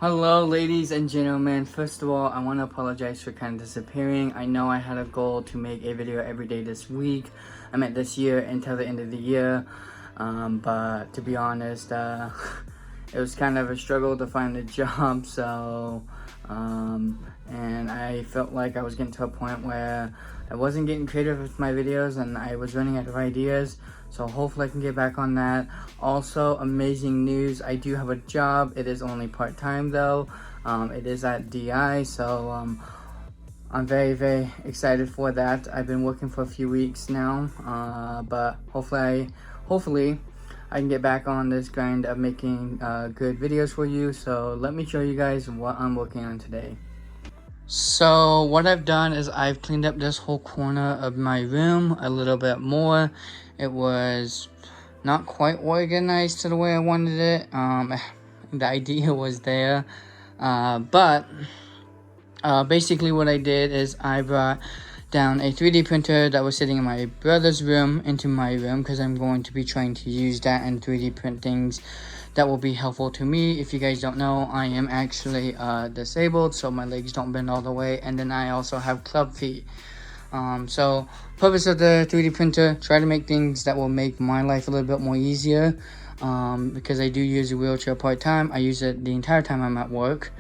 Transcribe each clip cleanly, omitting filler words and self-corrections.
Hello ladies and gentlemen, first of all I want to apologize for kind of disappearing. I know I had a goal to make a video every day this week, this year until the end of the year, but to be honest, it was kind of a struggle to find a job, so and I felt like I was getting to a point where I wasn't getting creative with my videos and I was running out of ideas, so hopefully I can get back on that. Also, amazing news, I do have a job. It is only part-time though. It is at DI, so I'm very excited for that. I've been working for a few weeks now, but hopefully I can get back on this grind of making good videos for you. So let me show you guys what I'm working on today. So what I've done is I've cleaned up this whole corner of my room a little bit more. It was not quite organized to the way I wanted it. The idea was there, but basically what I did is I brought down a 3D printer that was sitting in my brother's room into my room, because I'm going to be trying to use that and 3D print things that will be helpful to me. If you guys don't know, I am actually disabled, so my legs don't bend all the way, and then I also have club feet. So purpose of the 3D printer, try to make things that will make my life a little bit more easier, because I do use a wheelchair part-time. I use it the entire time I'm at work,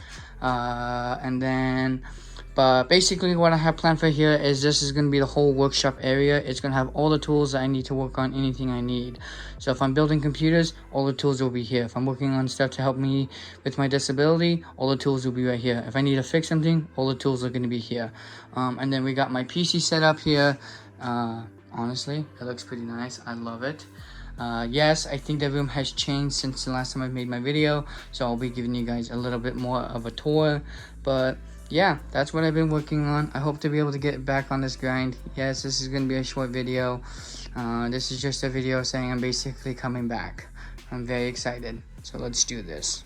but basically what I have planned for here is this is going to be the whole workshop area. It's going to have all the tools that I need to work on anything I need. So if I'm building computers, all the tools will be here. If I'm working on stuff to help me with my disability, all the tools will be right here. If I need to fix something, all the tools are going to be here. And then we got my PC set up here. Honestly, it looks pretty nice. I love it. Yes, I think the room has changed since the last time I made my video, so I'll be giving you guys a little bit more of a tour. But yeah, that's what I've been working on. I hope to be able to get back on this grind. Yes, this is going to be a short video. This is just a video saying I'm basically coming back. I'm very excited, so let's do this.